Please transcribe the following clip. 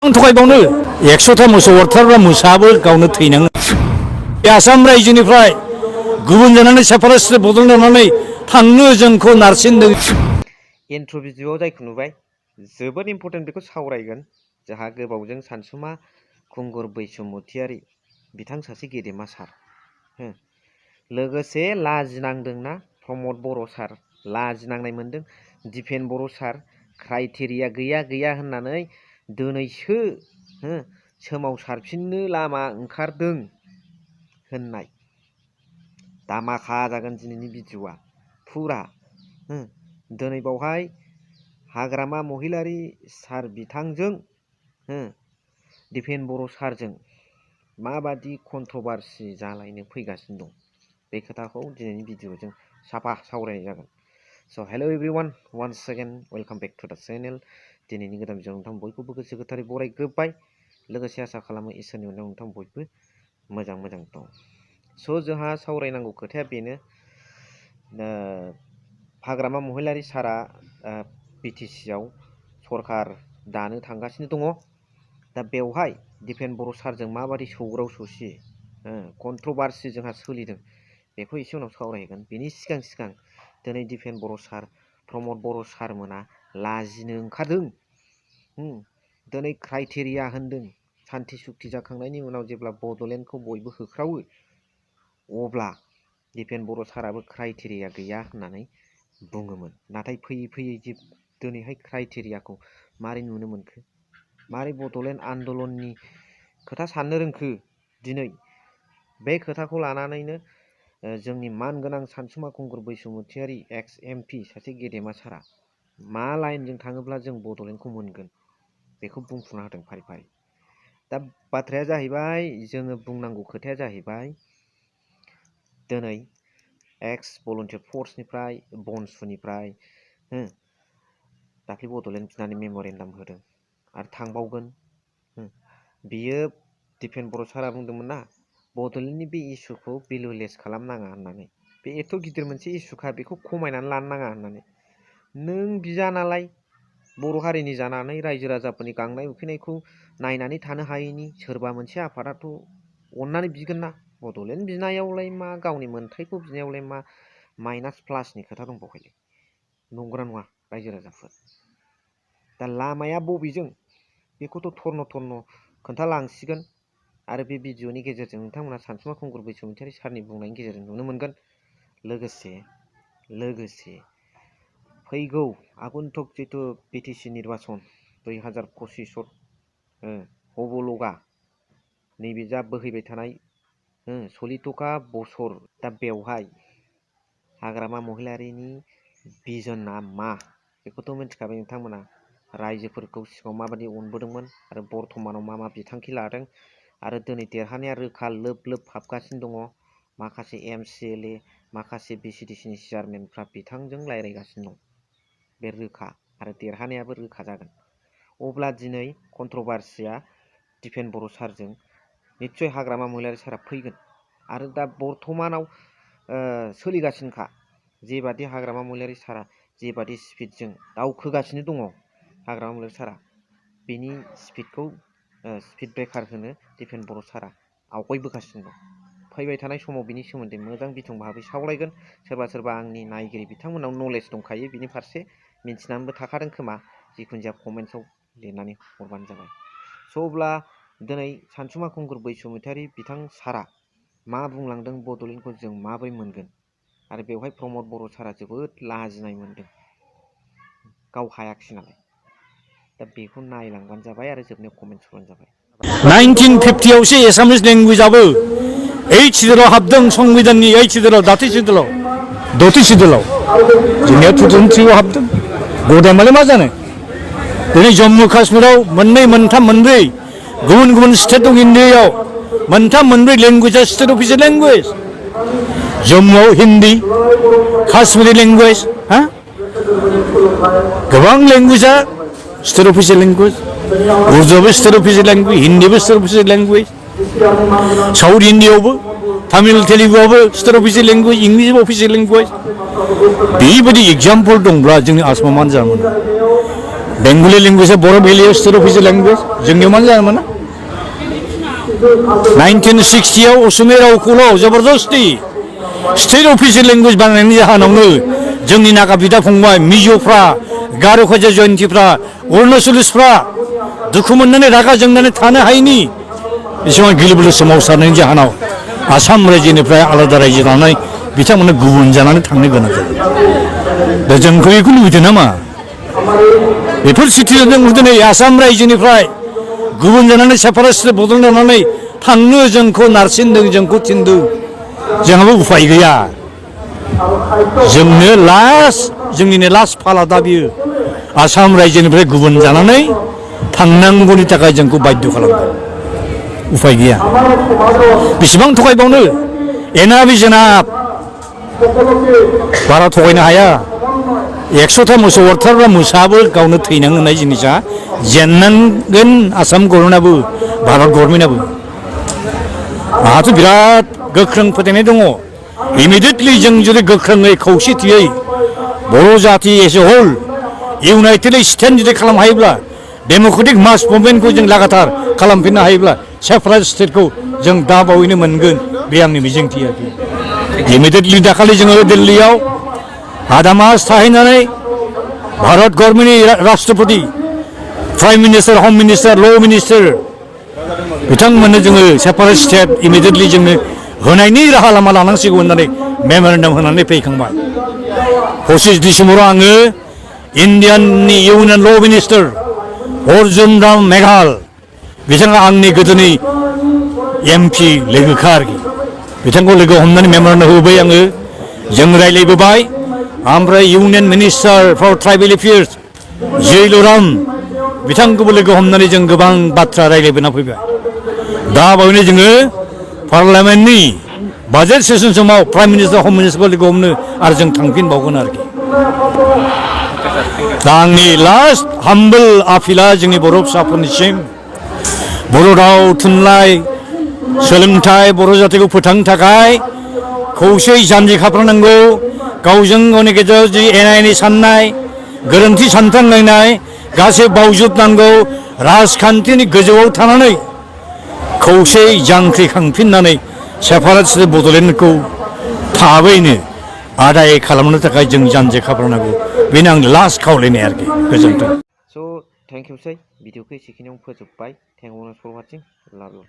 थगायबावनो 100था मोसौ अरथारब्ला मोसाबो गावनो थैनाङो। बे आसाम रायजोनिफ्राय गुबुन जानानै सेपारेटिस्ट बदल जानानै थांनो जोंखौ नारसिनदों। इन्ट्र' भिडिअ'आव जायखौ नुबाय जोबोद इम्परटेन्ट, बेखौ सावरायगोन। जोंहा गोबावजों सानसुमा खुंगुर बैसुमुतियारि बिथां सासे गेदेमा सार, लोगोसे लाजिनांदोंना प्रमद बर' सार, लाजिनांनाय मोनदों। दिपेन बर' सार क्राइटेरिया गैया होननानै दिनैसो सोमावसारफिननो लामा ओंखारदों होननाय। दामाखा जागोन दिनैनि भिडिअ'आ फुरा। दिनै बावहाय हाग्रामा महिलारि सार बिथांजों दिपेन बर' सारजों माबादि कन्ट्रभारसि जालायनो फैगासिनो दं, बे खोथाखौ दिनैनि भिडिअ'जों साफा सावरायनाय जागोन। So' hello' everyone, once second welcome back to the channel. दिनैनि गोदान भिडिअ'आव नोंथां बयखौबो गोसो गोथारै बरायग्रोबाय। लोगोसे आसा खालामो इसोरनि अननायाव नोंथां बयबो मोजां दं। स' जोंहा सावरायनांगौ खोथाया बेनो, हाग्रामा महिलारि सारा बिटिसिआव सरकार दानो थांगासिनो दङ। दा बेवहाय दिपेन बर' सारजों माबादि सौग्राव सौसि कन्ट्रभारसि जोंहा सोलिदों, बेखौ एसे उनाव सावरायगोन। बेनि सिगां दिनै दिपेन बर' सार, प्रमद बर' सारमोना लाजिनो ओंखारदों। दिनै क्राइटेरिया होनदों। सान्थि सुक्ति जाखांनायनि उनाव जेब्ला बड'लेण्डखौ बयबो होख्रावो, अब्ला दिपेन बर' साराबो क्राइटेरिया गैया होननानै बुङोमोन। नाथाय फैयै दिनैहाय क्राइटेरियाखौ मारै नुनो मोनखो, मारै बड'लेण्ड आन्दलननि खोथा साननो रोंखो, दिनै बे खोथाखौ लानानैनो जोंनि मानगोनां सानसुमा खुंगुर बैसुमुतियारि एक्स MP सासे गेदेमा सारा मा लाइनजों थाङोब्ला जों बड'लेण्डखौ मोनगोन, बेखौ बुंफुंना होदों फारि फारि। दा बाथ्राया जाहैबाय, जोङो बुंनांगौ खोथाया जाहैबाय, दिनै एक्स भलन्टियार फर्सनिफ्राय बनसुनिफ्राय दाख्लै बड'लेण्ड बिनानै मेम'रेन्डाम होदों आरो थांबावगोन। बियो दिपेन बर' सारा बुंदोंमोन ना, बड'लेण्डनि बे इसुखौ भेलुलेस खालामनाङा होननानै। बे एथ' गिदिर मोनसे इसुखा, बेखौ खमायनानै लानो नाङा होननानै। नों बिजा नालाय, बर' हारिनि जानानै रायजो राजाफोरनि गांनाय उखैनायखौ नायनानै थानो हायैनि सोरबा मोनसे आफादाथ' अननानै बिगोन ना। बड'लेण्ड बिनायावलाय मा, गावनि मोन्थायखौ बिनायावलाय मा माइनास प्लासनि खोथा दंबावखायलाय, नंगौना नङा रायजो राजाफोर? दा लामाया बबेजों, बेखौथ' थर्न खोन्थालांसिगोन। आरो बे भिडिअ'नि गेजेरजों नोंथांमोना सानसुमा खुंगुर बैसुमुतियारि सारनि बुंनायनि गेजेरजों नुनो मोनगोन। लोगोसे फैगौ आगन्तक जिथु बिटिसि निर्बाचन 2025 हबलगा, नैबे जा बोहैबाय थानाय सलितका बोसोर, दा बेवहाय हाग्रामा महिलारिनि भिजनआ मा, बेखौथ' मिथिखाबाय नोंथांमोना। रायजोफोरखौ सिगाङाव माबायदि अनबोदोंमोन आरो बर्थमानाव मा बिथांखि लादों, आरो दिनै देरहानाया रोखा लोब हाबगासिनो दङ। माखासे MCLA, माखासे BCDCनि चेयारमेनफ्रा बिथांजों रायज्लायगासिनो दं। बे रोखा, आरो देरहानायाबो रोखा जागोन। अब्ला दिनै कन्ट्रभारसिया दिपेन बर' सारजों निस्सय हाग्रामा महिलारि सारा फैगोन। आरो दा बर्थमानाव सोलिगासिनोखा, जेबादि हाग्रामा महिलारि सारा जेबादि स्पिडजों दावखोगासिनो दङ हाग्रामा महिलारि सारा, बेनि स्पिडखौ स्पिड ब्रेकार होनो दिपेन बर' सारा आवगायबोगासिनो दं। फैबाय थानाय समाव बिनि सोमोन्दै मोजां बिथं भाबै सावरायगोन। सोरबा आंनि नायगिरि बिथांमोनाव नलेज दंखायो, बिनि फारसे मिन्थिनानैबो थाखादों खोमा। जिखुनु जाया कमेन्ट्सआव लिरनानै हरबानो जाबाय। स' अब्ला दिनै सानसुमा खुंगुर बैसुमुतियारि बिथां सारा मा बुंलांदों, बड'लेण्डखौ जों माबोरै मोनगोन, आरो बेवहाय प्रमद बर' सारा जोबोद लाजिनाय मोनदों, गाव हायाखिसै नालाय। दा बेखौ नायलांबानो जाबाय आरो जोबनायाव कमेन्ट्स हरबानो जाबाय। 1950आवसो एसामिस लेंगुवेजआबो 8 सिडुलाव हाबदों, संबिधाननि 8 सिडुलाव, द'थि सिडुलाव। जोंनिया 2003आव हाबदों। गदायमालाय मा जानो? दिनै जम्मु काश्मीराव मोननै, मोनथाम, मोनब्रै गुबुन स्टेट दं। इण्डियायाव मोनथाम, मोनब्रै लेंगुवेजआ स्टेट अफिसियेल लेंगुवेज। जम्मुआव हिन्दी, काश्मीरी लेंगुवेज, गोबां लेंगुवेजआ स्टेट अफिसियेल लेंगुवेज। उर्दुआबो स्टेट अफिसियेल लेंगुवेज, हिन्दीबो स्टेट अफिसियेल लेंगुवेज। साउथ इण्डियायावबो तामिल, तेलुगुआबो स्टेट अफिसियेल लेंगुवेज, इंलिशबो अफिसियेल लेंगुवेज। बेबायदि एग्जाम्पल दंब्ला जोंनि आसामाव मानो जानो मोना? बेंगलि लेंगुवेजआ बर' भेलियाव स्टेट अफिसियेल लेंगुवेज जोंनियाव मानो जानो मोना 1960 आव असमिया रावखौल' जबरदस्ति स्टेट अफिसियेल लेंगुवेज बानायनायनि जाहोनावनो जोंनि नागा बिदा फंबाय मिज'फ्रा गार' खायजा जयन्तिफ्रा अरुणाचलिसफ्रा दुखु मोननानै रागा जोंनानै थानो हायैनि एसेबां गिलु-बालु सोमावसारनायनि जाहोनाव आसाम रायजोनिफ्राय आलादा रायजो लानानै बिथांमोना गुबुन जानानै थांनो गोनां जादों। दा जोंखौ बेखौ लुबैदों नामा? बेफोर सिटुएसनजों दिनै आसाम रायजोनिफ्राय गुबुन जानानै सेपारेटिस्ट बदलनानै थांनो जोंखौ नारसिनदों, जोंखौ थिनदों। जोंहाबो उफाय गैया। जोंनो जोंनिनो लास्ट फाला दा बियो आसाम रायजोनिफ्राय गुबुन जानानै थांनांगौनि थाखाय जोंखौ बाध्य खालामदों। उफाय गैया। बेसेबां थगायबावनो एनाफ इज एनाफ। बारा थगायनो हाया। 100टा मोसौ अरथारब्ला मोसाबो गावनो थैनांगोन होननाय जिनिसा जेननांगोन आसाम गभर्नमेन्टआबो भारत गभर्नमेन्टआबो। आंहाथ' बिराद गोख्रों फोथायनाय दङ। इमिडियेटलि जों जुदि गोख्रोङै खौसेथियै बर' जाथि एज ए हल इउनाइटेडै स्टेन्ड जुदि खालामनो हायोब्ला डेम'क्रेटिक मास मुभमेन्टखौ जों लागातार खालामफिननो हायोब्ला सेपारेट स्टेटखौ जों दा बावैनो मोनगोन। बे आंनि मिजिंथि आरोखि। इमिडियेटलि दाखालि जोङो दिल्लीयाव आधा मास थाहैनानै भारत गभर्नमेन्टनि राष्ट्रपति, प्राइम मिनिस्टार, हम मिनिस्टार, ल' मिनिस्टार बिथांमोननो जोङो सेपारेट स्टेट इमिडियेटलि जोंनो होनायनि राहा लामा लानांसिगौ होननानै मेम'रेन्डाम होनानै फैखांबाय। 25 डिसेम्बराव आङो इन्डियाननि इउनियन ल' मिनिस्टार अर्जुन राम मेघाल बिथाङा आंनि गोदोनि MP लोगोखा आरोखि। बिथांखौ लोगो हमनानै मेम'रेन्डाम होबाय आङो। जों रायज्लायबोबाय। ओमफ्राय union minister for tribal affairs जैलुराम बिथांखौबो लोगो हमनानै जों गोबां बाथ्रा रायज्लायबोना फैबाय। दा बावैनो जोङो पार्लामेन्टनि बाजेट सेसन समाव प्राइम मिनिस्टार, हम मिनिस्टारखौ लोगो हमनो आरो जों थांफिनबावगोन आरोखि। दा आंनि लास्ट हाम्बल आपिला जोंनि बर' फिसाफोरनिसिम बर' राव थुनलाइ सोलोंथाइ बर' जातिखौ फोथांनो थाखाय खौसेयै जानजि खाफ्रानांगौ। गावजों गावनि गेजेराव जि एना-एनि साननाय गोरोन्थि सानफ्लांलायनाय गासै बावजोबनांगौ। राजखान्थिनि गोजौआव थानानै खौसेयै जांख्रिखांफिननानै सेपारेट स्टेट बड'लेण्डखौ थाबैनो आदाय खालामनो थाखाय जों जानजि खाफ्रानांगौ। बेनो आंनि लास्ट खावलायनाय आरोखि। गोजोन्थों। स' थेंक इउसै भिडिअखौ एसेखिनियावनो फोजोबबाय। Thank you for watching. Love U.